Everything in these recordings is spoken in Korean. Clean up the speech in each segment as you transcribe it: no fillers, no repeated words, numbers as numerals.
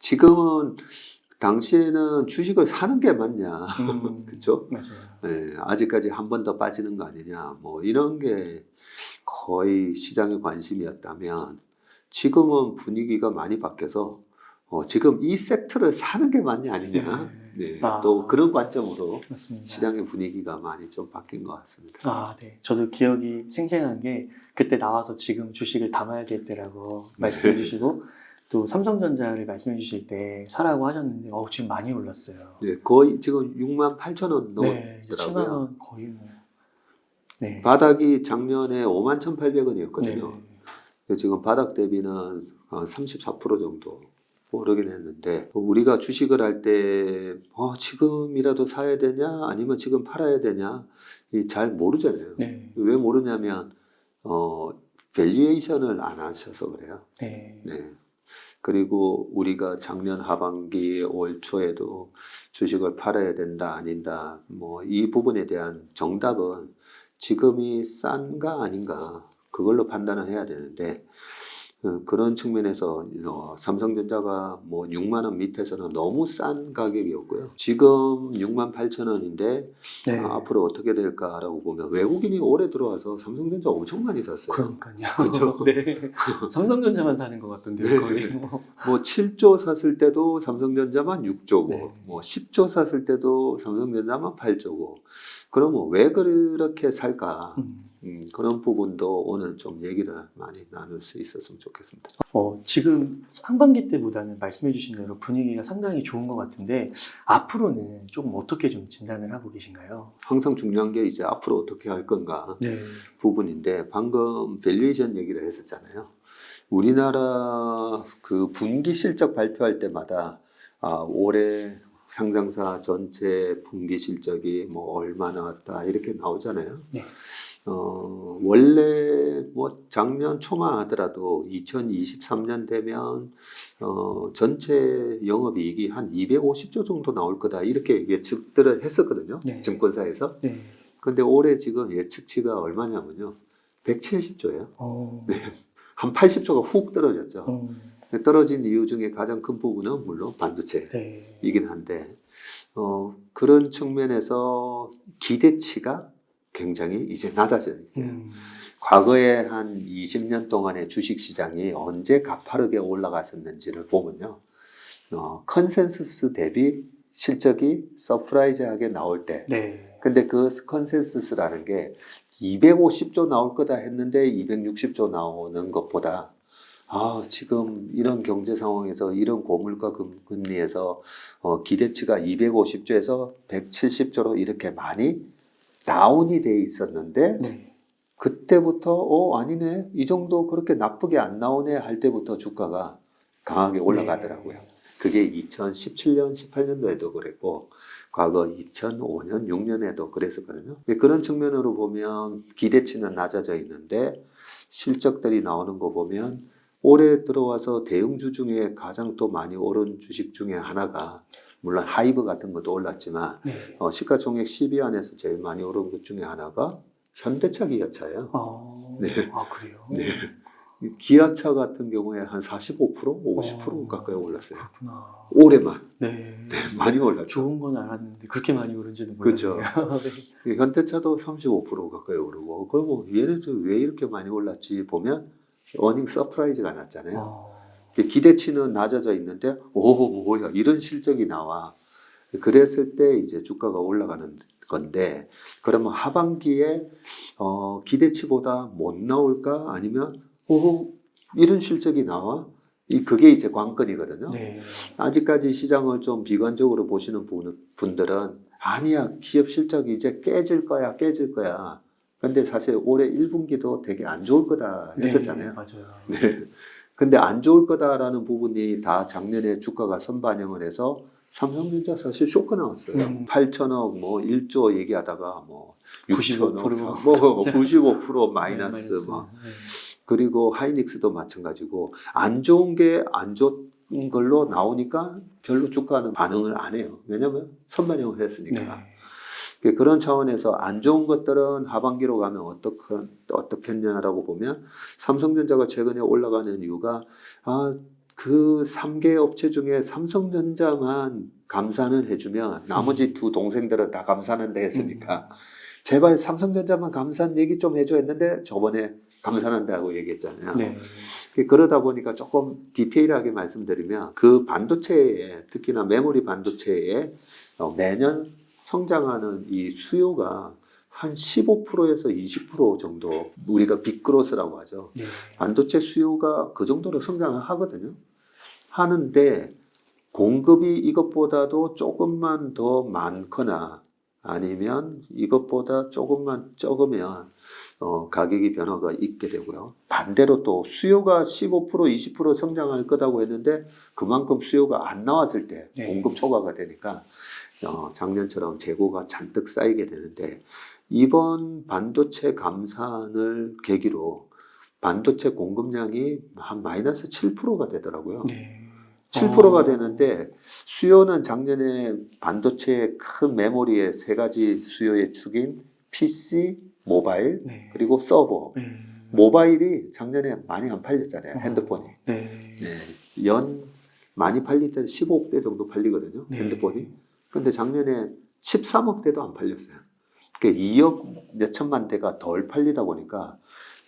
지금은 당시에는 주식을 사는 게 맞냐, 그렇죠? 맞아요. 예, 아직까지 한 번 더 빠지는 거 아니냐, 뭐 이런 게 거의 시장의 관심이었다면 지금은 분위기가 많이 바뀌어서 지금 이 섹터를 사는 게 맞냐 아니냐, 네, 또 그런 관점으로 맞습니다. 시장의 분위기가 많이 좀 바뀐 것 같습니다. 아, 네. 저도 기억이 생생한 게 그때 나와서 지금 주식을 담아야 될 때라고 말씀해 주시고 또 삼성전자를 말씀해 주실 때 사라고 하셨는데 지금 많이 올랐어요. 네, 거의 지금 68,000원 네, 이제 7만 넘었더라고요. 원 거의 뭐. 네. 바닥이 작년에 51,800원이었거든요. 네. 지금 바닥 대비는 34% 정도 오르긴 했는데 우리가 주식을 할 때 지금이라도 사야 되냐 아니면 지금 팔아야 되냐 잘 모르잖아요. 네. 왜 모르냐면 밸류에이션을 안 하셔서 그래요. 네. 네. 그리고 우리가 작년 하반기 올 초에도 주식을 팔아야 된다 아닌다 뭐 이 부분에 대한 정답은 지금이 싼가 아닌가 그걸로 판단을 해야 되는데 그런 측면에서 삼성전자가 뭐 6만 원 밑에서는 너무 싼 가격이었고요. 지금 68,000원인데 네. 앞으로 어떻게 될까라고 보면 외국인이 올해 들어와서 삼성전자 엄청 많이 샀어요. 그러니까요. 그렇죠? 네. 삼성전자만 사는 것 같던데요, 네. 거의. 뭐 7조 샀을 때도 삼성전자만 6조고, 네. 뭐 10조 샀을 때도 삼성전자만 8조고. 그러면 왜 그렇게 살까? 그런 부분도 오늘 좀 얘기를 많이 나눌 수 있었으면 좋겠습니다. 지금 상반기 때보다는 말씀해주신 대로 분위기가 상당히 좋은 것 같은데 앞으로는 조금 어떻게 좀 진단을 하고 계신가요? 항상 중요한 게 이제 앞으로 어떻게 할 건가 네. 부분인데 방금 밸류에이션 얘기를 했었잖아요. 우리나라 그 분기 실적 발표할 때마다 올해 상장사 전체 분기 실적이 뭐 얼마 나왔다 이렇게 나오잖아요. 네. 원래 뭐 작년 초만 하더라도 2023년 되면 전체 영업이익이 한 250조 정도 나올 거다 이렇게 예측들을 했었거든요. 네. 증권사에서. 네. 근데 올해 지금 예측치가 얼마냐면요. 170조예요. 네. 한 80조가 훅 떨어졌죠. 떨어진 이유 중에 가장 큰 부분은 물론 반도체이긴 한데 그런 측면에서 기대치가 굉장히 이제 낮아져 있어요. 과거에 한 20년 동안의 주식시장이 언제 가파르게 올라갔었는지를 보면요. 컨센서스 대비 실적이 서프라이즈하게 나올 때 네. 근데 그 컨센서스라는 게 250조 나올 거다 했는데 260조 나오는 것보다 지금 이런 경제 상황에서 이런 고물가 금리에서 기대치가 250조에서 170조로 이렇게 많이 다운이 돼 있었는데 네. 그때부터 아니네 이 정도 그렇게 나쁘게 안 나오네 할 때부터 주가가 강하게 올라가더라고요. 그게 2017년 18년도에도 그랬고 과거 2005년 6년에도 그랬었거든요. 그런 측면으로 보면 기대치는 낮아져 있는데 실적들이 나오는 거 보면 올해 들어와서 대형주 중에 가장 또 많이 오른 주식 중에 하나가 물론 하이브 같은 것도 올랐지만 네. 시가총액 10위 안에서 제일 많이 오른 것 중에 하나가 현대차 기아차예요. 네. 네. 그래요? 네. 기아차 같은 경우에 한 45%, 50% 가까이 올랐어요. 그렇구나. 올해만. 네. 많이 올랐죠. 좋은 건 알았는데 그렇게 많이 오른지는 몰랐네요. 그렇죠. 네. 현대차도 35% 가까이 오르고 그리고 얘네들 왜 이렇게 많이 올랐지 보면 어닝 서프라이즈가 났잖아요. 기대치는 낮아져 있는데 뭐야 이런 실적이 나와. 그랬을 때 이제 주가가 올라가는 건데 그러면 하반기에 기대치보다 못 나올까 아니면 이런 실적이 나와? 그게 이제 관건이거든요. 네. 아직까지 시장을 좀 비관적으로 보시는 분들은 아니야 기업 실적이 이제 깨질 거야. 근데 사실 올해 1분기도 되게 안 좋을 거다 했었잖아요. 네, 맞아요. 네. 근데 안 좋을 거다라는 부분이 다 작년에 주가가 선반영을 해서 삼성전자 사실 쇼크 나왔어요. 8천억 뭐 1조 얘기하다가 뭐 6천억 95% 마이너스 뭐 네. 그리고 하이닉스도 마찬가지고 안 좋은 게 안 좋은 걸로 나오니까 별로 주가는 반응을 안 해요. 왜냐면 선반영을 했으니까. 네. 그런 차원에서 안 좋은 것들은 하반기로 가면 어떻겠냐라고 보면 삼성전자가 최근에 올라가는 이유가 그 3개 업체 중에 삼성전자만 감산을 해주면 나머지 두 동생들은 다 감산한다 했으니까 제발 삼성전자만 감산 얘기 좀 해줘 했는데 저번에 감산한다고 얘기했잖아요. 네. 그러다 보니까 조금 디테일하게 말씀드리면 그 반도체에 특히나 메모리 반도체에 매년 성장하는 이 수요가 한 15%에서 20% 정도 우리가 빅그로스라고 하죠. 네. 반도체 수요가 그 정도로 성장을 하거든요. 하는데 공급이 이것보다도 조금만 더 많거나 아니면 이것보다 조금만 적으면 가격이 변화가 있게 되고요. 반대로 또 수요가 15% 20% 성장할 거다고 했는데 그만큼 수요가 안 나왔을 때 네. 공급 초과가 되니까 작년처럼 재고가 잔뜩 쌓이게 되는데 이번 반도체 감산을 계기로 반도체 공급량이 한 마이너스 7%가 되더라고요. 네. 7%가 되는데 수요는 작년에 반도체의 큰 메모리의 세 가지 수요의 축인 PC, 모바일, 네. 그리고 서버. 네. 모바일이 작년에 많이 안 팔렸잖아요. 핸드폰이. 네. 네. 연 많이 팔릴 때 15억 대 정도 팔리거든요. 네. 핸드폰이. 근데 작년에 13억 대도 안 팔렸어요. 그러니까 2억 몇천만 대가 덜 팔리다 보니까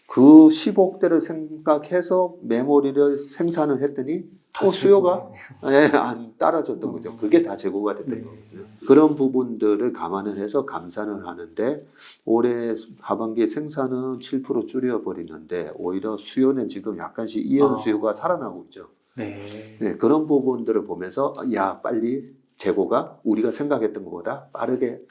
그 15억 대를 생각해서 메모리를 생산을 했더니 또 수요가 안 따라줬던 거죠. 그게 다 재고가 됐던 네. 거거든요. 그런 부분들을 감안을 해서 감산을 하는데 올해 하반기 생산은 7% 줄여버리는데 오히려 수요는 지금 약간씩 이연 수요가 살아나고 있죠. 네. 네, 그런 부분들을 보면서 야 빨리 재고가 우리가 생각했던 것보다 빠르게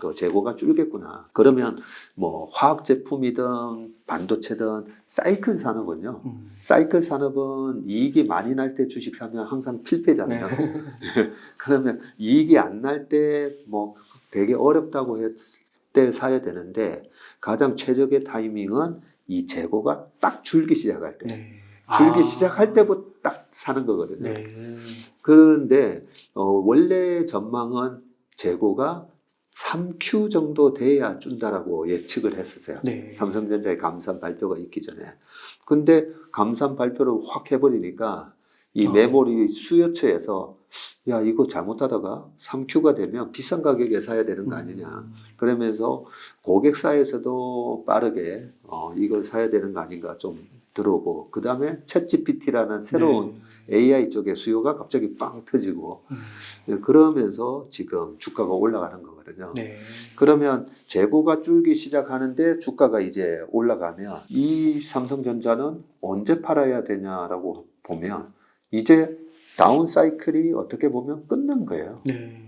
그 재고가 줄겠구나. 그러면 뭐 화학 제품이든 반도체든 사이클 산업은요. 사이클 산업은 이익이 많이 날 때 주식 사면 항상 필패잖아요. 네. 그러면 이익이 안 날 때 뭐 되게 어렵다고 했을 때 사야 되는데 가장 최적의 타이밍은 이 재고가 딱 줄기 시작할 때. 네. 줄기 시작할 때부터 딱 사는 거거든요. 네. 그런데 원래 전망은 재고가 3Q 정도 돼야 준다라고 예측을 했었어요. 네. 삼성전자의 감산 발표가 있기 전에. 근데 감산 발표를 확 해버리니까 이 메모리 수요처에서 야 이거 잘못하다가 3Q가 되면 비싼 가격에 사야 되는 거 아니냐. 그러면서 고객사에서도 빠르게 이걸 사야 되는 거 아닌가 좀 들어오고 그 다음에 챗GPT라는 새로운 AI 쪽의 수요가 갑자기 빵 터지고 그러면서 지금 주가가 올라가는 거거든요. 네. 그러면 재고가 줄기 시작하는데 주가가 이제 올라가면 이 삼성전자는 언제 팔아야 되냐라고 보면 이제 다운 사이클이 어떻게 보면 끝난 거예요. 네.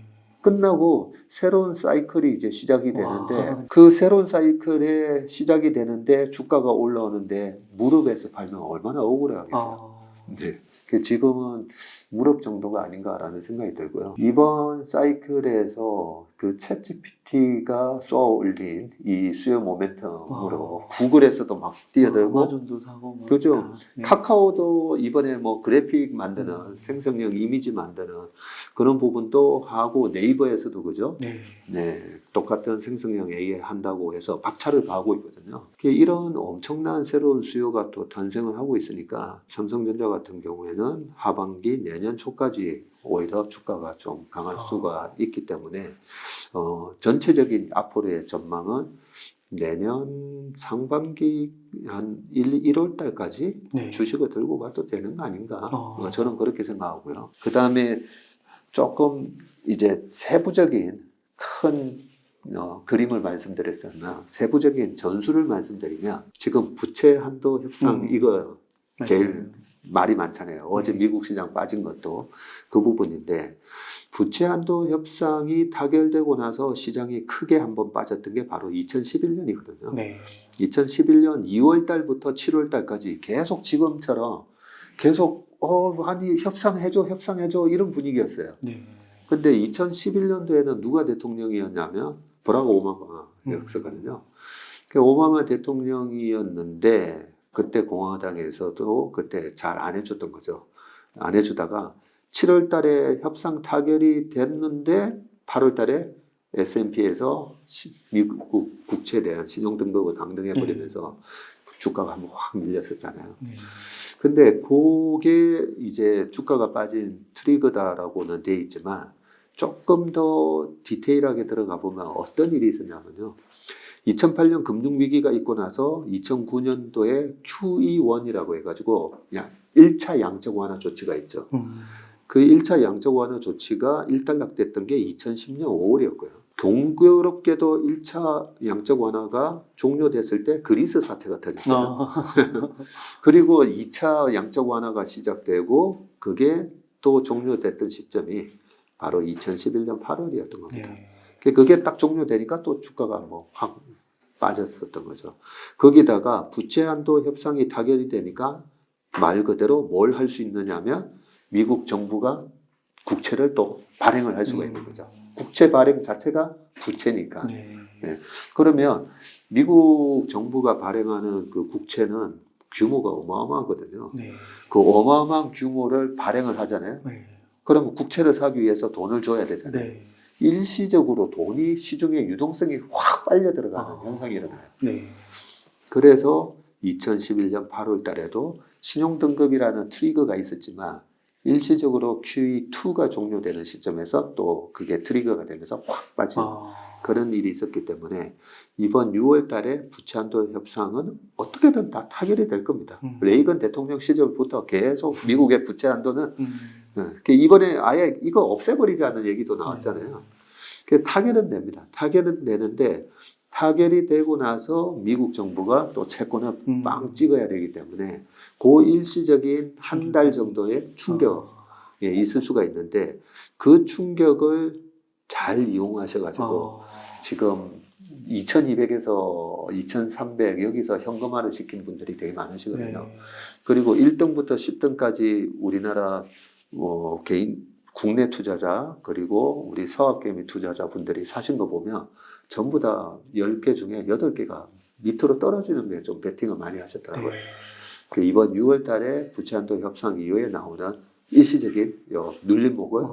끝나고 새로운 사이클이 이제 시작이 되는데 와. 그 새로운 사이클에 시작이 되는데 주가가 올라오는데 무릎에서 팔면 얼마나 억울해하겠어요. 네. 지금은 무릎 정도가 아닌가라는 생각이 들고요. 이번 사이클에서 그 챗GPT가 쏘아 올린 이 수요 모멘텀으로 구글에서도 막 뛰어들고 아마존도 사고 뭐 그죠. 다. 네. 카카오도 이번에 뭐 그래픽 만드는 생성형 이미지 만드는 그런 부분도 하고 네이버에서도 그죠. 네. 네, 똑같은 생성형 AI 한다고 해서 박차를 가하고 있거든요. 이런 엄청난 새로운 수요가 또 탄생을 하고 있으니까 삼성전자 같은 경우에는 하반기 내년 초까지 오히려 주가가 좀 강할 수가 있기 때문에 전체적인 앞으로의 전망은 내년 상반기 한 1월 달까지 네. 주식을 들고 가도 되는 거 아닌가. 저는 그렇게 생각하고요. 그 다음에 조금 이제 세부적인 큰 그림을 말씀드렸었나 세부적인 전술을 말씀드리면 지금 부채 한도 협상 이거 제일 맞아요. 말이 많잖아요. 어제 미국 시장 빠진 것도 그 부분인데 부채 한도 협상이 타결되고 나서 시장이 크게 한번 빠졌던 게 바로 2011년이거든요. 네. 2011년 2월 달부터 7월 달까지 계속 지금처럼 계속 아니 협상해줘 이런 분위기였어요. 네. 근데 2011년도에는 누가 대통령이었냐면 버락 오바마였었거든요. 오바마 대통령이었는데 그때 공화당에서도 그때 잘 안 해줬던 거죠. 안 해주다가 7월 달에 협상 타결이 됐는데 8월 달에 S&P에서 미국 국채에 대한 신용등급을 강등해버리면서 주가가 한번 확 밀렸었잖아요. 네. 근데 그게 이제 주가가 빠진 트리거다라고는 돼 있지만 조금 더 디테일하게 들어가 보면 어떤 일이 있었냐면요. 2008년 금융위기가 있고 나서 2009년도에 QE1이라고 해가지고 1차 양적 완화 조치가 있죠. 그 1차 양적 완화 조치가 일단락됐던 게 2010년 5월이었고요. 공교롭게도 1차 양적 완화가 종료됐을 때 그리스 사태가 터졌어요. 그리고 2차 양적 완화가 시작되고 그게 또 종료됐던 시점이 바로 2011년 8월이었던 겁니다. 네. 그게 딱 종료되니까 또 주가가 뭐 확 빠졌었던 거죠. 거기다가 부채 한도 협상이 타결이 되니까 말 그대로 뭘 할 수 있느냐면 미국 정부가 국채를 또 발행을 할 수가 있는 거죠. 국채 발행 자체가 부채니까. 네. 네. 그러면 미국 정부가 발행하는 그 국채는 규모가 어마어마하거든요. 네. 그 어마어마한 규모를 발행을 하잖아요. 네. 그러면 국채를 사기 위해서 돈을 줘야 되잖아요. 네. 일시적으로 돈이 시중에 유동성이 확 빨려 들어가는 현상이 일어나요. 네. 그래서 2011년 8월 달에도 신용등급이라는 트리거가 있었지만 일시적으로 QE2가 종료되는 시점에서 또 그게 트리거가 되면서 확 빠진 그런 일이 있었기 때문에 이번 6월 달에 부채한도 협상은 어떻게든 다 타결이 될 겁니다. 레이건 대통령 시절부터 계속 미국의 부채한도는 이번에 아예 이거 없애버리자는 얘기도 나왔잖아요. 그 타결은 됩니다. 타결은 되는데 타결이 되고 나서 미국 정부가 또 채권을 빵 찍어야 되기 때문에 그 일시적인 한 달 정도의 충격이 있을 수가 있는데 그 충격을 잘 이용하셔가지고 지금 2200에서 2300 여기서 현금화를 시킨 분들이 되게 많으시거든요. 네. 그리고 1등부터 10등까지 우리나라 개인 국내 투자자 그리고 우리 사업개미 투자자분들이 사신 거 보면 전부 다 10개 중에 8개가 밑으로 떨어지는 게 좀 베팅을 많이 하셨더라고요. 네. 그 이번 6월 달에 부채한도 협상 이후에 나오는 일시적인 눌림목을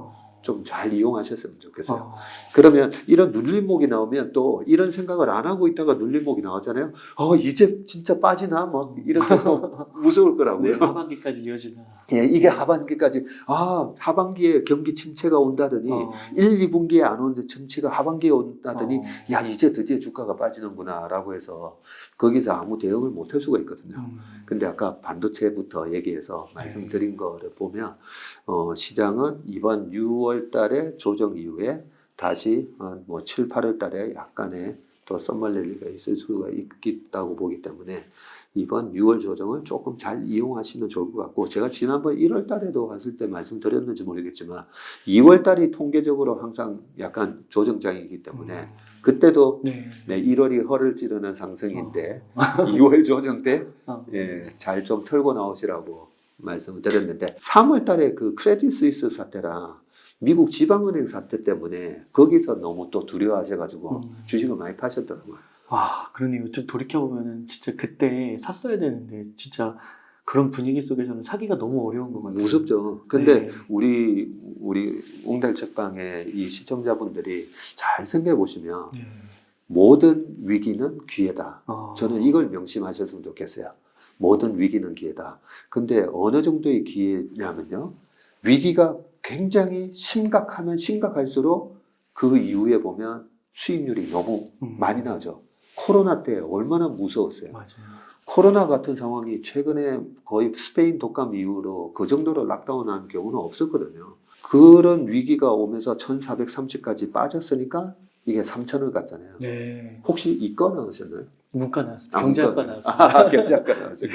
좀 잘 이용하셨으면 좋겠어요. 그러면 이런 눌림목이 나오면 또 이런 생각을 안 하고 있다가 눌림목이 나오잖아요. 이제 진짜 빠지나? 뭐 이렇게 또 무서울 거라고요. 네, 하반기까지 이어지나. 예, 이게 하반기까지 하반기에 경기 침체가 온다더니 1, 2분기에 안 오는데 침체가 하반기에 온다더니 야 이제 드디어 주가가 빠지는구나라고 해서 거기서 아무 대응을 못 할 수가 있거든요. 근데 아까 반도체부터 얘기해서 말씀드린 거를 보면 시장은 이번 6월 달에 조정 이후에 다시 뭐 7, 8월 달에 약간의 또 썸머랠리가 있을 수가 있다고 보기 때문에 이번 6월 조정을 조금 잘 이용하시면 좋을 것 같고 제가 지난번 1월 달에도 갔을 때 말씀드렸는지 모르겠지만 2월 달이 통계적으로 항상 약간 조정장이기 때문에 그때도 네. 1월이 허를 찌르는 상승인데 2월 조정 때 잘 좀 털고 나오시라고 말씀을 드렸는데 3월 달에 그 크레딧 스위스 사태랑 미국 지방은행 사태 때문에 거기서 너무 또 두려워하셔가지고 주식을 많이 파셨더라고요. 그러네요. 좀 돌이켜보면은 진짜 그때 샀어야 되는데 진짜 그런 분위기 속에서는 사기가 너무 어려운 것 같아요. 무섭죠. 근데 네. 우리 옹달 책방의 이 시청자분들이 잘 생각해 보시면 네. 모든 위기는 기회다. 저는 이걸 명심하셨으면 좋겠어요. 모든 위기는 기회다. 근데 어느 정도의 기회냐면요. 위기가 굉장히 심각하면 심각할수록 그 이후에 보면 수익률이 너무 많이 나죠. 코로나 때 얼마나 무서웠어요. 맞아요. 코로나 같은 상황이 최근에 거의 스페인 독감 이후로 그 정도로 락다운한 경우는 없었거든요. 그런 위기가 오면서 1430까지 빠졌으니까 이게 3000을 갔잖아요. 네. 혹시 이과 나오셨나요? 문과 나왔어요. 경제학과 나왔어요. 경제학과 나오셨어요.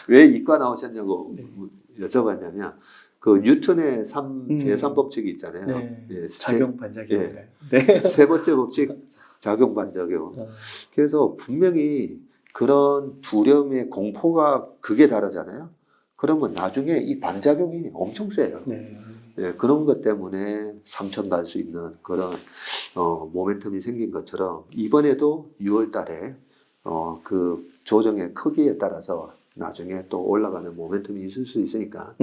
왜 이과 나오셨냐고 여쭤봤냐면 그 뉴턴의 제3법칙이 있잖아요. 네. 예, 작용 반작용. 네. 세 번째 법칙 작용 반작용. 그래서 분명히 그런 두려움의 공포가 극에 달하잖아요. 그러면 나중에 이 반작용이 엄청 세요. 네. 예, 그런 것 때문에 3천 갈 수 있는 그런 모멘텀이 생긴 것처럼 이번에도 6월 달에 그 조정의 크기에 따라서 나중에 또 올라가는 모멘텀이 있을 수 있으니까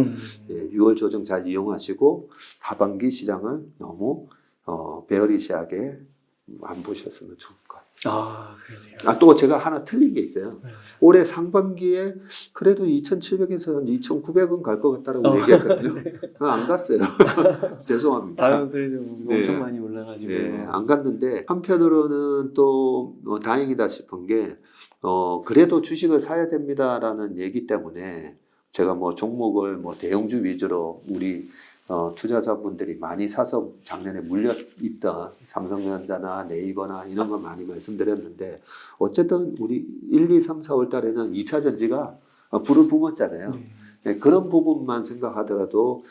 6월 조정 잘 이용하시고 하반기 시장을 너무 베어리시하게 안 보셨으면 좋을 것 같아요. 그러네요. 또 제가 하나 틀린 게 있어요. 네. 올해 상반기에 그래도 2,700에서 한 2,900은 갈 것 같다라고 얘기했거든요. 안 갔어요. 죄송합니다. 그래도 네. 엄청 많이 올라가지고. 네, 안 갔는데 한편으로는 또 다행이다 싶은 게 그래도 주식을 사야 됩니다라는 얘기 때문에 제가 뭐 종목을 뭐 대형주 위주로 우리 투자자분들이 많이 사서 작년에 물려 있던 삼성전자나 네이버나 이런 거 많이 말씀드렸는데 어쨌든 우리 1, 2, 3, 4월 달에는 2차 전지가 불을 뿜었잖아요. 네, 그런 부분만 생각하더라도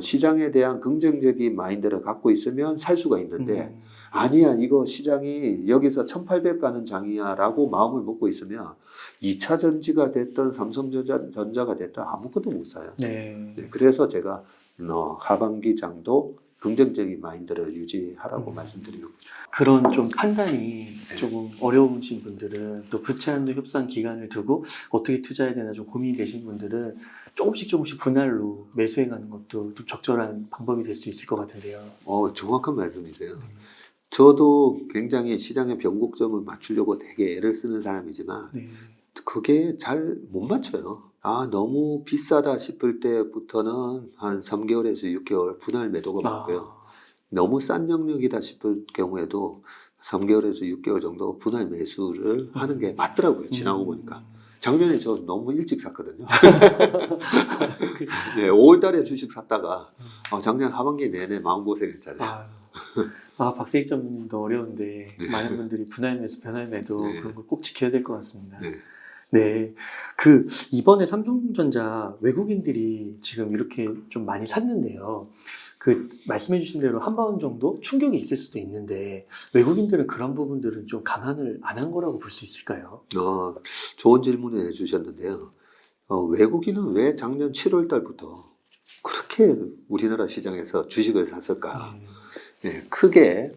시장에 대한 긍정적인 마인드를 갖고 있으면 살 수가 있는데 아니야 이거 시장이 여기서 1800 가는 장이야 라고 마음을 먹고 있으면 2차 전지가 됐든 삼성전자가 됐든 아무것도 못 사요. 네. 네, 그래서 제가 하반기 장도 긍정적인 마인드를 유지하라고 말씀드리고 그런 좀 판단이 조금 어려우신 분들은 또 부채 한도 협상 기간을 두고 어떻게 투자해야 되나 좀 고민이 되신 분들은 조금씩 분할로 매수해가는 것도 또 적절한 방법이 될 수 있을 것 같은데요. 정확한 말씀이세요. 저도 굉장히 시장의 변곡점을 맞추려고 되게 애를 쓰는 사람이지만 네. 그게 잘 못 맞춰요. 너무 비싸다 싶을 때부터는 한 3개월에서 6개월 분할 매도가 맞고요. 너무 싼 영역이다 싶을 경우에도 3개월에서 6개월 정도 분할 매수를 하는 게 맞더라고요. 지나고 보니까. 작년에 저 너무 일찍 샀거든요. 네, 5월 달에 주식 샀다가 작년 하반기 내내 마음고생했잖아요. 박세익 전문님도 어려운데 네. 많은 분들이 분할 매수, 변할 매도 네. 그런 걸 꼭 지켜야 될 것 같습니다. 네. 네. 이번에 삼성전자 외국인들이 지금 이렇게 좀 많이 샀는데요. 말씀해주신 대로 한 번 정도 충격이 있을 수도 있는데 외국인들은 그런 부분들은 좀 감안을 안 한 거라고 볼 수 있을까요? 좋은 질문을 해주셨는데요. 외국인은 왜 작년 7월 달부터 그렇게 우리나라 시장에서 주식을 샀을까? 네, 크게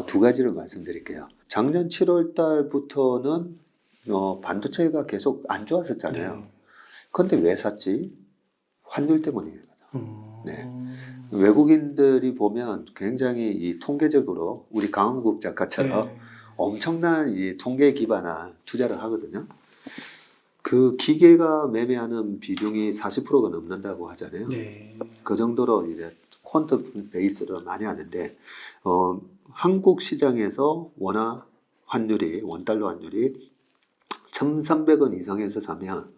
두 가지를 말씀드릴게요. 작년 7월 달부터는 반도체가 계속 안 좋았었잖아요. 그런데 왜 샀지? 환율 때문이에요. 네. 외국인들이 보면 굉장히 이 통계적으로 우리 강원국 작가처럼 엄청난 이 통계에 기반한 투자를 하거든요. 그 기계가 매매하는 비중이 40%가 넘는다고 하잖아요. 네. 그 정도로 이제 퀀텀 베이스를 많이 하는데 한국 시장에서 원화 환율이 원달러 환율이 1,300원 이상에서 사면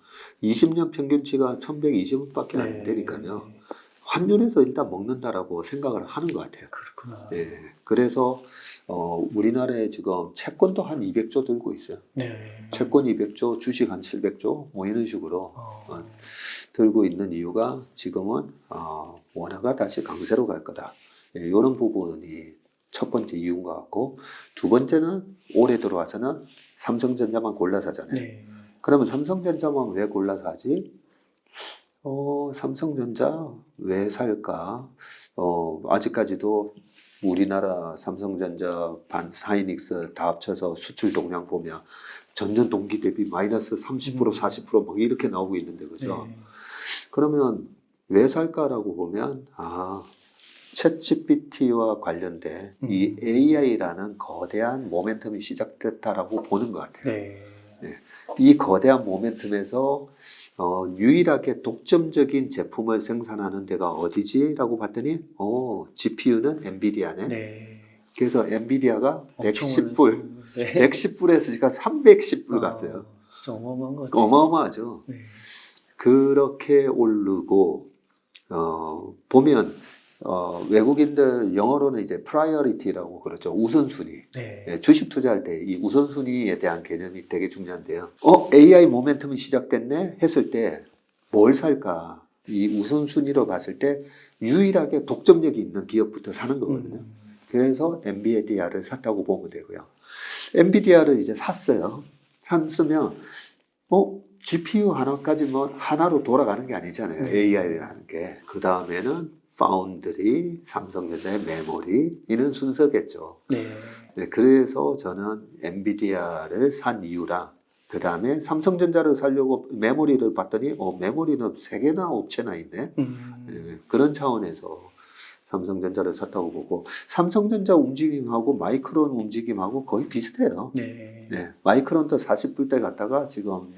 20년 평균치가 1,120원밖에 안 되니까요. 환율에서 일단 먹는다라고 생각을 하는 것 같아요. 그렇구나. 네, 그래서 우리나라에 지금 채권도 한 200조 들고 있어요. 네. 채권 200조, 주식 한 700조 뭐 이런 식으로 들고 있는 이유가 지금은 원화가 다시 강세로 갈 거다. 이런 부분이 첫 번째 이유인 것 같고 두 번째는 올해 들어와서는 삼성전자만 골라 사잖아요. 네. 그러면 삼성전자만 왜 골라 사지? 삼성전자 왜 살까? 아직까지도 우리나라 삼성전자, 하이닉스 다 합쳐서 수출 동량 보면 전년 동기 대비 마이너스 30%, 40% 막 이렇게 나오고 있는데 그죠? 그러면 왜 살까라고 보면 챗GPT와 관련된 이 AI라는 거대한 모멘텀이 시작됐다라고 보는 것 같아요. 네. 네. 이 거대한 모멘텀에서 유일하게 독점적인 제품을 생산하는 데가 어디지? 라고 봤더니 GPU는 엔비디아네. 네. 그래서 엔비디아가 110불, 올랐죠. 네. 110불에서 지금 310불 갔어요. 진짜 어마어마한 것 같아요. 어마어마하죠. 네. 그렇게 오르고 보면 외국인들 영어로는 이제 priority라고 그러죠. 우선순위. 네. 네, 주식 투자할 때 이 우선순위에 대한 개념이 되게 중요한데요. AI 모멘텀이 시작됐네 했을 때 뭘 살까? 이 우선순위로 봤을 때 유일하게 독점력이 있는 기업부터 사는 거거든요. 그래서 엔비디아를 샀다고 보면 되고요. 엔비디아를 이제 샀어요. 샀으면 GPU 하나까지만 하나로 돌아가는 게 아니잖아요. AI라는 게. 그 다음에는 파운드리, 삼성전자의 메모리 이런 순서겠죠. 네. 네, 그래서 저는 엔비디아를 산 이유랑 그 다음에 삼성전자를 사려고 메모리를 봤더니 메모리는 3개나 업체나 있네. 네, 그런 차원에서 삼성전자를 샀다고 보고 삼성전자 움직임하고 마이크론 움직임하고 거의 비슷해요. 네. 네, 마이크론도 40불대 갔다가 지금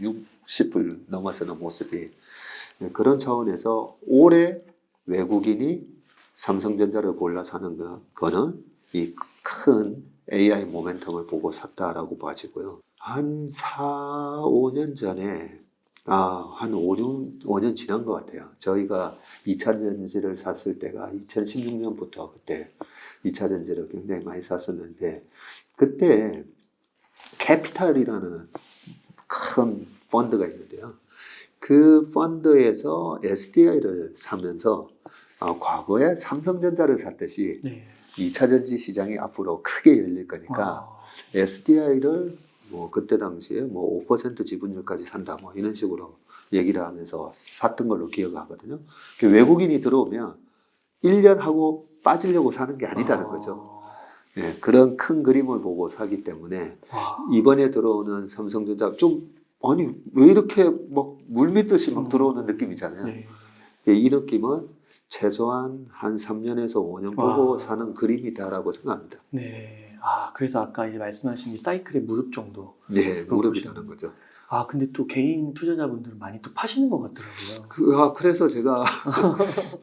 60불 넘어서는 모습이 네, 그런 차원에서 올해 외국인이 삼성전자를 골라 사는 거는 이 큰 AI 모멘텀을 보고 샀다라고 봐지고요. 한 4, 5년 전에 한 5년 지난 것 같아요. 저희가 2차 전지를 샀을 때가 2016년부터 그때 2차 전지를 굉장히 많이 샀었는데 그때 캐피탈이라는 큰 펀드가 있는데요. 그 펀드에서 SDI를 사면서 과거에 삼성전자를 샀듯이 네. 2차 전지 시장이 앞으로 크게 열릴 거니까 SDI를 뭐 그때 당시에 뭐 5% 지분율까지 산다 뭐 이런 식으로 얘기를 하면서 샀던 걸로 기억하거든요. 외국인이 들어오면 1년 하고 빠지려고 사는 게 아니다는 거죠. 예, 그런 큰 그림을 보고 사기 때문에 이번에 들어오는 삼성전자 좀 아니 왜 이렇게 막 물밀듯이 막 들어오는 느낌이잖아요. 네. 이 느낌은 최소한 한 3년에서 5년 보고 사는 그림이다라고 생각합니다. 네. 그래서 아까 이제 말씀하신 이 사이클의 무릎 정도. 네, 무릎이라는 거죠. 근데 또 개인 투자자분들은 많이 또 파시는 것 같더라고요. 그래서 제가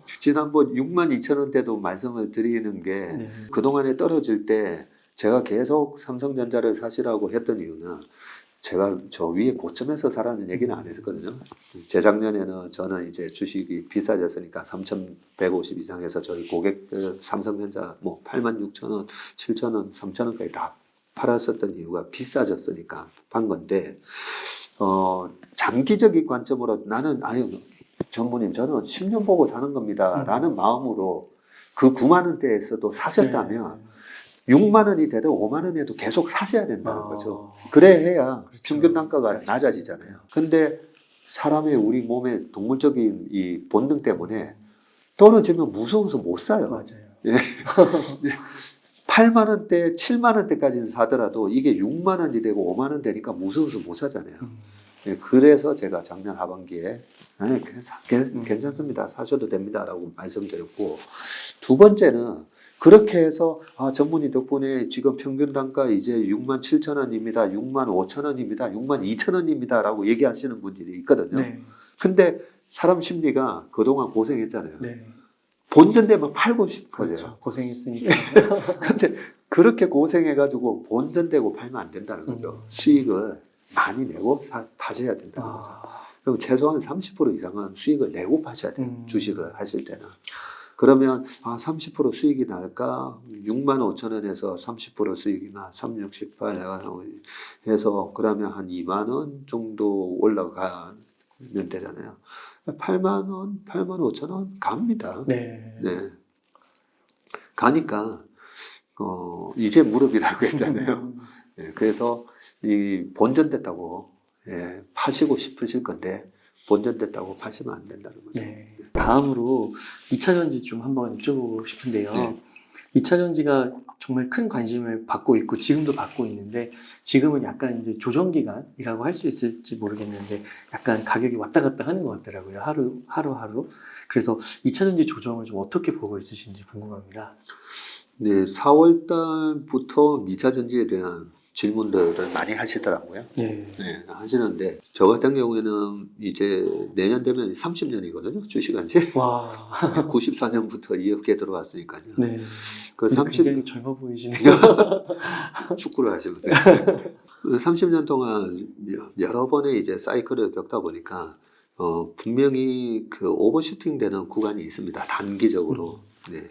지난번 62,000원대도 말씀을 드리는 게 네. 그동안에 떨어질 때 제가 계속 삼성전자를 사시라고 했던 이유는 제가 저 위에 고점에서 사라는 얘기는 안 했었거든요. 재작년에는 저는 이제 주식이 비싸졌으니까 3,150 이상해서 저희 고객들 삼성전자 뭐 86,000원, 7,000원, 3,000원까지 다 팔았었던 이유가 비싸졌으니까 판 건데 장기적인 관점으로 나는 전무님 저는 10년 보고 사는 겁니다 라는 마음으로 그 9만 원대에서도 사셨다면 6만 원이 되든 5만 원에도 계속 사셔야 된다는 거죠. 그래 해야 그렇죠. 평균 단가가 그렇죠. 낮아지잖아요. 근데 사람의 우리 몸의 동물적인 이 본능 때문에 떨어지면 무서워서 못 사요. 맞아요. 예. 8만 원대, 7만 원대까지는 사더라도 이게 6만 원이 되고 5만 원 되니까 무서워서 못 사잖아요. 예, 그래서 제가 작년 하반기에 괜찮습니다. 사셔도 됩니다라고 말씀드렸고 두 번째는 그렇게 해서 전문의 덕분에 지금 평균 단가 이제 6만 7천 원입니다. 6만 5천 원입니다. 6만 2천 원입니다. 라고 얘기하시는 분들이 있거든요. 네. 근데 사람 심리가 그동안 고생했잖아요. 네. 본전되면 팔고 싶어져요. 그렇죠. 고생했으니까. 근데 그렇게 고생해가지고 본전되고 팔면 안 된다는 거죠. 수익을 많이 내고 파셔야 된다는 거죠. 그럼 최소한 30% 이상은 수익을 내고 파셔야 돼요. 주식을 하실 때는. 그러면 30% 수익이 날까? 6만 5천 원에서 30% 수익이나 368 해서 그러면 한 2만 원 정도 올라가면 되잖아요. 8만 원, 8만 5천 원 갑니다. 네. 네. 가니까 이제 무릎이라고 했잖아요. 네, 그래서 이 본전됐다고 파시고 싶으실 건데 본전됐다고 파시면 안 된다는 거죠. 네. 다음으로 2차 전지 좀 한번 여쭤보고 싶은데요. 네. 2차 전지가 정말 큰 관심을 받고 있고 지금도 받고 있는데 지금은 약간 이제 조정 기간이라고 할 수 있을지 모르겠는데 약간 가격이 왔다 갔다 하는 것 같더라고요. 하루. 그래서 2차 전지 조정을 좀 어떻게 보고 있으신지 궁금합니다. 네, 4월 달부터 2차 전지에 대한 질문들을 많이 하시더라고요. 네. 네, 하시는데 저 같은 경우에는 이제 내년 되면 30년이거든요. 주식한 지. 와. 94년부터 이 업계에 들어왔으니까요. 네. 그 30... 굉장히 젊어 보이시네요. 축구를 하시면 돼요. 30년 동안 여러 번의 이제 사이클을 겪다 보니까 분명히 그 오버슈팅 되는 구간이 있습니다. 단기적으로. 네.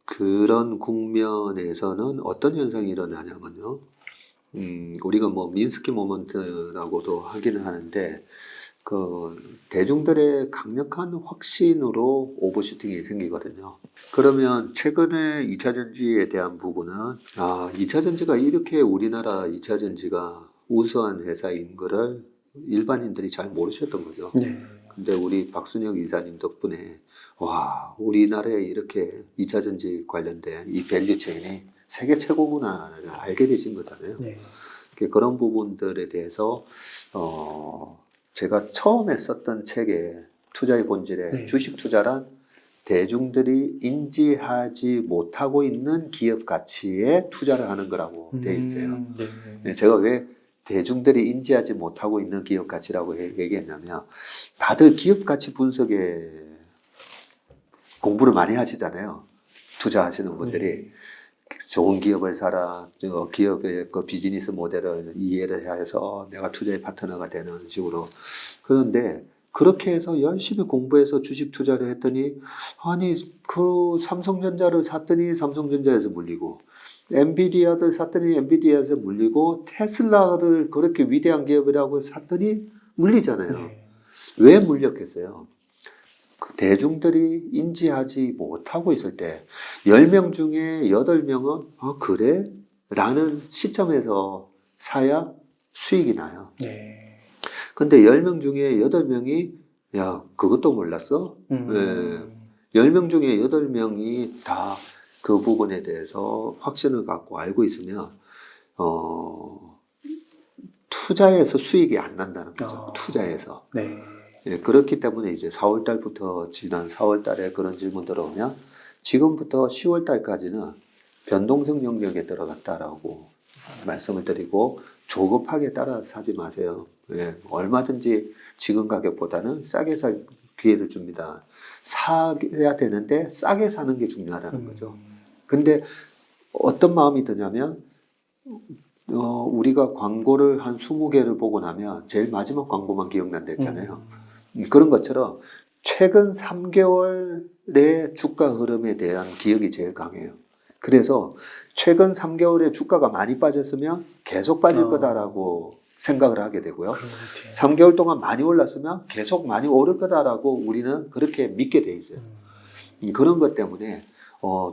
그런 국면에서는 어떤 현상이 일어나냐면요. 우리가 뭐 민스키 모먼트라고도 하기는 하는데 그 대중들의 강력한 확신으로 오버슈팅이 생기거든요. 그러면 최근에 2차 전지에 대한 부분은 2차 전지가 이렇게 우리나라 2차 전지가 우수한 회사인 거를 일반인들이 잘 모르셨던 거죠. 네. 근데 우리 박순영 이사님 덕분에 와, 우리나라에 이렇게 2차 전지 관련된 이 밸류 체인이 세계 최고구나를 알게 되신 거잖아요. 네. 그런 부분들에 대해서 제가 처음에 썼던 책에 투자의 본질에 네. 주식 투자란 대중들이 인지하지 못하고 있는 기업 가치에 투자를 하는 거라고 돼 있어요. 네. 네, 제가 왜 대중들이 인지하지 못하고 있는 기업 가치라고 얘기했냐면 다들 기업 가치 분석에 공부를 많이 하시잖아요. 투자하시는 분들이 좋은 기업을 사라, 기업의 그 비즈니스 모델을 이해를 해서 내가 투자의 파트너가 되는 식으로. 그런데 그렇게 해서 열심히 공부해서 주식 투자를 했더니 아니 그 삼성전자를 샀더니 삼성전자에서 물리고 엔비디아를 샀더니 엔비디아에서 물리고 테슬라를 그렇게 위대한 기업이라고 샀더니 물리잖아요. 네. 왜 물렸겠어요? 그 대중들이 인지하지 못하고 있을 때 10명 중에 8명은 그래? 라는 시점에서 사야 수익이 나요. 네. 근데 10명 중에 8명이 야 그것도 몰랐어? 네. 10명 중에 8명이 다 그 부분에 대해서 확신을 갖고 알고 있으면 투자에서 수익이 안 난다는 거죠. 투자에서. 네. 예, 그렇기 때문에 이제 4월 달부터 지난 4월 달에 그런 질문 들어오면 지금부터 10월 달까지는 변동성 영역에 들어갔다라고 말씀을 드리고 조급하게 따라 사지 마세요. 예, 얼마든지 지금 가격보다는 싸게 살 기회를 줍니다. 사야 되는데 싸게 사는 게 중요하다는 거죠. 근데 어떤 마음이 드냐면 우리가 광고를 한 20개를 보고 나면 제일 마지막 광고만 기억난다 했잖아요. 그런 것처럼 최근 3개월의 주가 흐름에 대한 기억이 제일 강해요. 그래서 최근 3개월에 주가가 많이 빠졌으면 계속 빠질 거다라고 생각을 하게 되고요. 3개월 동안 많이 올랐으면 계속 많이 오를 거다라고 우리는 그렇게 믿게 돼 있어요. 그런 것 때문에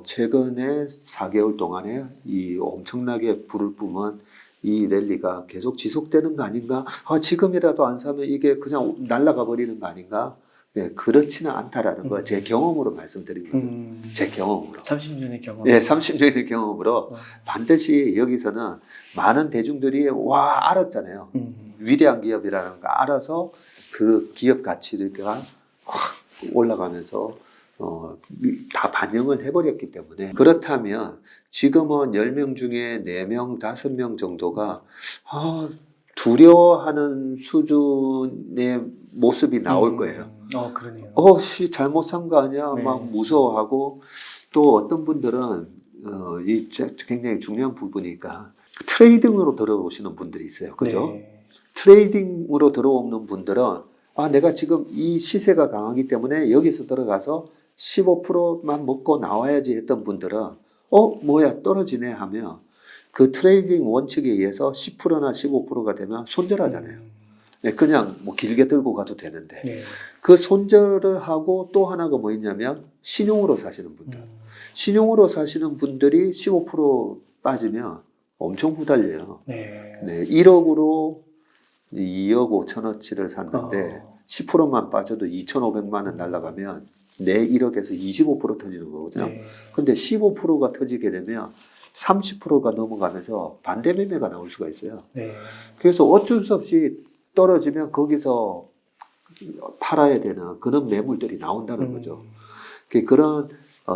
최근에 4개월 동안에 이 엄청나게 불을 뿜은 이 랠리가 계속 지속되는 거 아닌가? 지금이라도 안 사면 이게 그냥 날아가 버리는 거 아닌가? 네, 그렇지는 않다라는 걸 제 경험으로 말씀드린 거죠. 제 경험으로. 30년의 경험. 네, 30년의 경험으로 반드시 여기서는 많은 대중들이 알았잖아요. 위대한 기업이라는 거 알아서 그 기업 가치가 확 올라가면서 다 반영을 해버렸기 때문에 그렇다면 지금은 10명 중에 4명, 5명 정도가 두려워하는 수준의 모습이 나올 거예요. 그러네요. 잘못 산 거 아니야? 네. 막 무서워하고 또 어떤 분들은 이 굉장히 중요한 부분이니까 트레이딩으로 들어오시는 분들이 있어요. 그죠? 네. 트레이딩으로 들어오는 분들은 내가 지금 이 시세가 강하기 때문에 여기서 들어가서 15%만 먹고 나와야지 했던 분들은 뭐야 떨어지네 하면 그 트레이딩 원칙에 의해서 10%나 15%가 되면 손절하잖아요. 네, 그냥 뭐 길게 들고 가도 되는데 네. 그 손절을 하고 또 하나가 뭐 있냐면 신용으로 사시는 분들. 신용으로 사시는 분들이 15% 빠지면 엄청 후달려요. 네, 1억으로 2억 5천어치를 샀는데 10%만 빠져도 2,500만 원 날라가면 내 1억에서 25% 터지는 거거든요. 네. 근데 15%가 터지게 되면 30%가 넘어가면서 반대 매매가 나올 수가 있어요. 네. 그래서 어쩔 수 없이 떨어지면 거기서 팔아야 되는 그런 매물들이 나온다는 거죠. 그런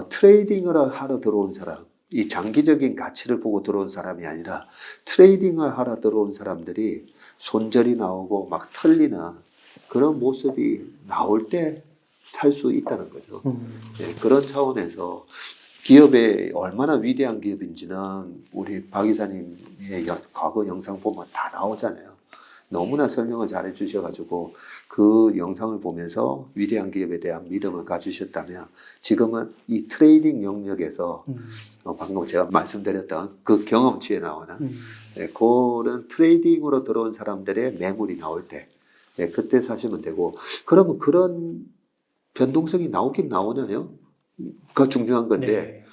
트레이딩을 하러 들어온 사람, 이 장기적인 가치를 보고 들어온 사람이 아니라 트레이딩을 하러 들어온 사람들이 손절이 나오고 막 털리는 그런 모습이 나올 때 살 수 있다는 거죠. 네, 그런 차원에서 기업이 얼마나 위대한 기업인지는 우리 박 이사님의 과거 영상 보면 다 나오잖아요. 너무나 설명을 잘 해주셔가지고 그 영상을 보면서 위대한 기업에 대한 믿음을 가지셨다면 지금은 이 트레이딩 영역에서 방금 제가 말씀드렸던 그 경험치에 나오는 그런 트레이딩으로 들어온 사람들의 매물이 나올 때 그때 사시면 되고 그러면 그런 변동성이 나오긴 나오나요? 그거 중요한 건데 네.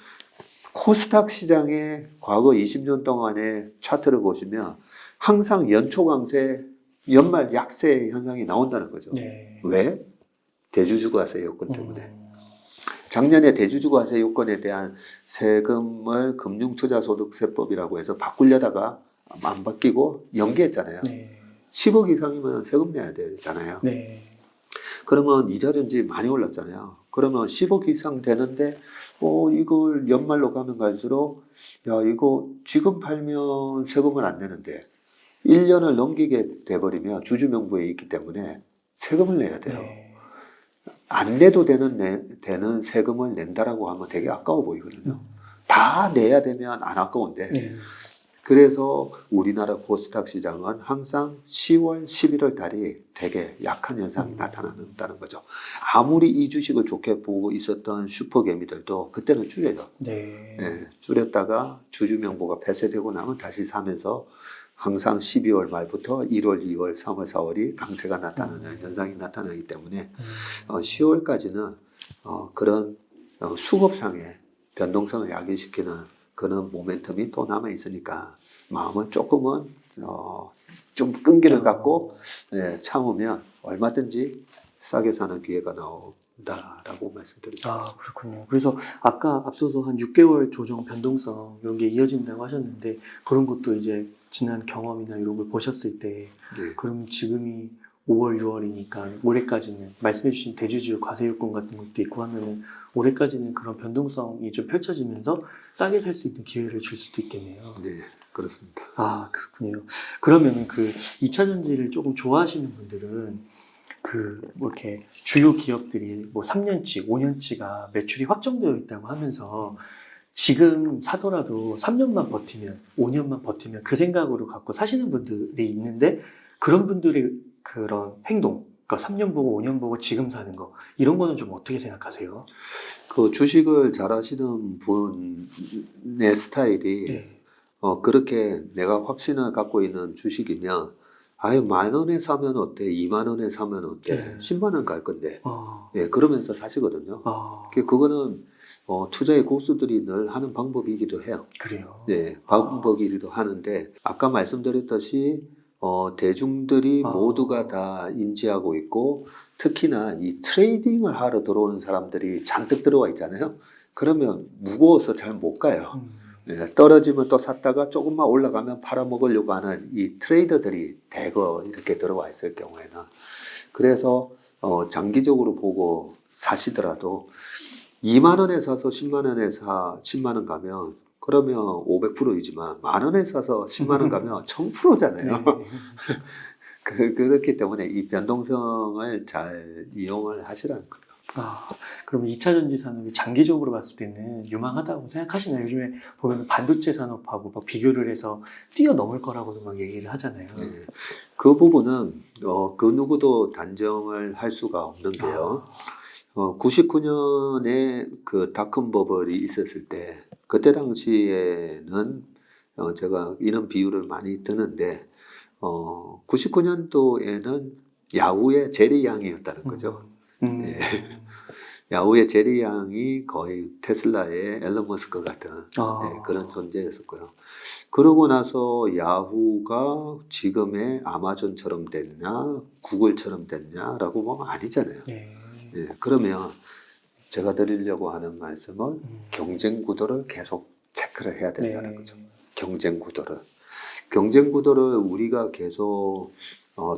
코스닥 시장의 과거 20년 동안의 차트를 보시면 항상 연초 강세, 연말 약세 현상이 나온다는 거죠. 네. 왜? 대주주과세 요건 때문에. 작년에 대주주과세 요건에 대한 세금을 금융투자소득세법이라고 해서 바꾸려다가 안 바뀌고 연기했잖아요. 네. 10억 이상이면 세금 내야 되잖아요. 네. 그러면 이자전지 많이 올랐잖아요. 그러면 10억 이상 되는데 이걸 연말로 가면 갈수록 야 이거 지금 팔면 세금을 안 내는데 1년을 넘기게 돼버리면 주주명부에 있기 때문에 세금을 내야 돼요. 네. 안 내도 되는 세금을 낸다라고 하면 되게 아까워 보이거든요. 다 내야 되면 안 아까운데 네. 그래서 우리나라 코스닥 시장은 항상 10월, 11월 달이 되게 약한 현상이 나타난다는 거죠. 아무리 이 주식을 좋게 보고 있었던 슈퍼개미들도 그때는 줄여요. 네. 예, 줄였다가 주주명부가 폐쇄되고 나면 다시 사면서 항상 12월 말부터 1월, 2월, 3월, 4월이 강세가 나타나는 현상이 나타나기 때문에 10월까지는 그런 수급상의 변동성을 야기시키는 그런 모멘텀이 또 남아 있으니까 마음을 조금은 좀 끈기를 갖고 참으면 얼마든지 싸게 사는 기회가 나온다라고 말씀드립니다. 아, 그렇군요. 그래서 아까 앞서서 한 6개월 조정 변동성 이런 게 이어진다고 하셨는데 그런 것도 이제 지난 경험이나 이런 걸 보셨을 때 네. 그럼 지금이 5월, 6월이니까 올해까지는 말씀해주신 대주주 과세요건 같은 것도 있고 하면은 올해까지는 그런 변동성이 좀 펼쳐지면서 싸게 살 수 있는 기회를 줄 수도 있겠네요. 네, 그렇습니다. 아, 그렇군요. 그러면은 그 2차 전지를 조금 좋아하시는 분들은 뭐 이렇게 주요 기업들이 뭐 3년치, 5년치가 매출이 확정되어 있다고 하면서 지금 사더라도 3년만 버티면, 5년만 버티면 그 생각으로 갖고 사시는 분들이 있는데 그런 분들의 그런 행동, 그러니까 3년 보고 5년 보고 지금 사는 거 이런 거는 좀 어떻게 생각하세요? 그 주식을 잘 하시는 분의 스타일이 네. 그렇게 내가 확신을 갖고 있는 주식이면 아유 10,000원에 사면 어때? 20,000원에 사면 어때? 네. 10만 원 갈 건데. 아, 예, 그러면서 사시거든요. 그거는 투자의 고수들이 늘 하는 방법이기도 해요. 그래요. 네, 방법이기도 하는데 아까 말씀드렸듯이 대중들이 모두가 다 인지하고 있고 특히나 이 트레이딩을 하러 들어오는 사람들이 잔뜩 들어와 있잖아요. 그러면 무거워서 잘 못 가요. 네, 떨어지면 또 샀다가 조금만 올라가면 팔아먹으려고 하는 이 트레이더들이 대거 이렇게 들어와 있을 경우에는 그래서 장기적으로 보고 사시더라도 2만 원에 사서 10만 원에 10만 원 가면 그러면 500%이지만 10,000원에 사서 10만 원 가면 1000%잖아요. 네. 그렇기 때문에 이 변동성을 잘 이용을 하시라는 거예요. 아, 그러면 2차 전지 산업이 장기적으로 봤을 때는 유망하다고 생각하시나요? 요즘에 보면 반도체 산업하고 막 비교를 해서 뛰어넘을 거라고도 막 얘기를 하잖아요. 네. 그 부분은 그 누구도 단정을 할 수가 없는 게요. 99년에 그 닷컴 버블이 있었을 때 그때 당시에는 제가 이런 비유를 많이 드는데 99년도에는 야후의 제리 양이었다는 거죠. 예. 야후의 제리 양이 거의 테슬라의 앨런 머스크 같은 그런 존재였었고요. 그러고 나서 야후가 지금의 아마존처럼 됐냐, 구글처럼 됐냐라고 보면 아니잖아요. 네. 예, 그러면 제가 드리려고 하는 말씀은 경쟁 구도를 계속 체크를 해야 된다는 거죠. 경쟁 구도를. 경쟁 구도를 우리가 계속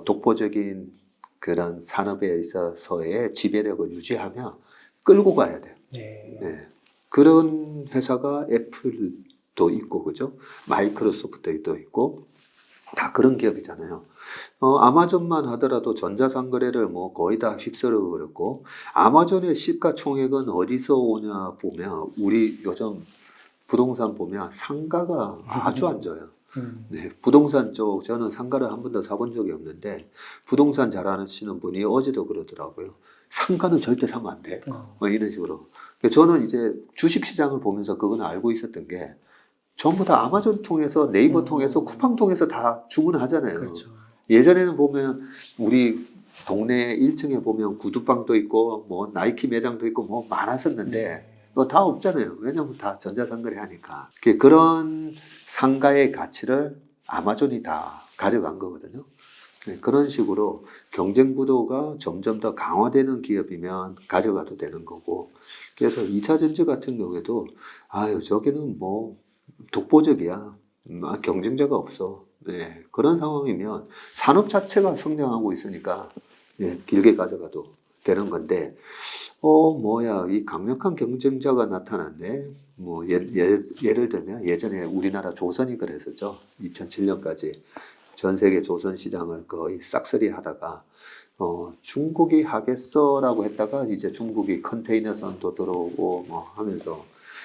독보적인 그런 산업에 있어서의 지배력을 유지하면 끌고 가야 돼요. 네. 네. 그런 회사가 애플도 있고, 그죠? 마이크로소프트도 있고, 다 그런 기업이잖아요. 아마존만 하더라도 전자상거래를 뭐 거의 다 휩쓸어 버렸고, 아마존의 시가총액은 어디서 오냐 보면, 우리 요즘 부동산 보면 상가가 아주 안 좋아요. 네, 부동산 쪽 저는 상가를 한 번도 사본 적이 없는데 부동산 잘 아시는 분이 어제도 그러더라고요. 상가는 절대 사면 안 돼. 뭐 이런 식으로. 저는 이제 주식시장을 보면서 그건 알고 있었던 게 전부 다 아마존 통해서 네이버 통해서 쿠팡 통해서 다 주문하잖아요. 그렇죠. 예전에는 보면 우리 동네 1층에 보면 구두방도 있고 뭐 나이키 매장도 있고 뭐 많았었는데 다 없잖아요. 왜냐면 다 전자상거래 하니까. 그런 상가의 가치를 아마존이 다 가져간 거거든요. 네, 그런 식으로 경쟁 구도가 점점 더 강화되는 기업이면 가져가도 되는 거고. 그래서 2차 전지 같은 경우에도 아유 저기는 뭐 독보적이야. 경쟁자가 없어. 네, 그런 상황이면 산업 자체가 성장하고 있으니까 네, 길게 가져가도 되는 건데, 뭐야, 이 강력한 경쟁자가 나타났네. 뭐, 예를 들면 예전에 우리나라 조선이 그랬었죠. 2007년까지 전 세계 조선 시장을 거의 싹쓸이 하다가, 중국이 하겠어라고 했다가 이제 중국이 컨테이너선도 들어오고 뭐 하면서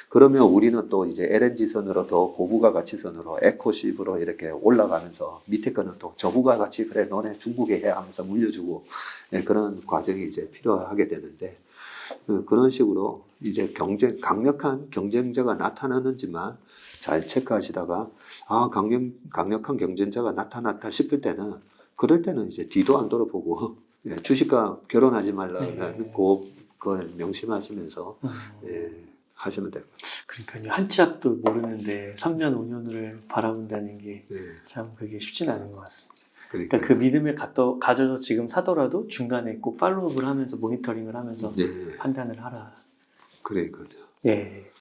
그러면 우리는 또 이제 LNG선으로 더 고부가 가치선으로 에코쉽으로 이렇게 올라가면서 밑에 거는 또 저부가 가치 그래 너네 중국에 해 하면서 물려주고 그런 과정이 이제 필요하게 되는데 그런 식으로 이제 강력한 경쟁자가 나타나는지만 잘 체크하시다가 강력한 경쟁자가 나타났다 싶을 때는 그럴 때는 이제 뒤도 안 돌아보고 주식과 결혼하지 말라는 그걸 명심하시면서 하시면 돼요. 그러니까요. 한 치 앞도 모르는데 3년, 5년을 바라본다는 게 참 그게 쉽지는 않은 것 같습니다. 그러니까 그 믿음을 가져서 지금 사더라도 중간에 꼭 팔로우업을 하면서 모니터링을 하면서 판단을 하라. 그러니까요. 예.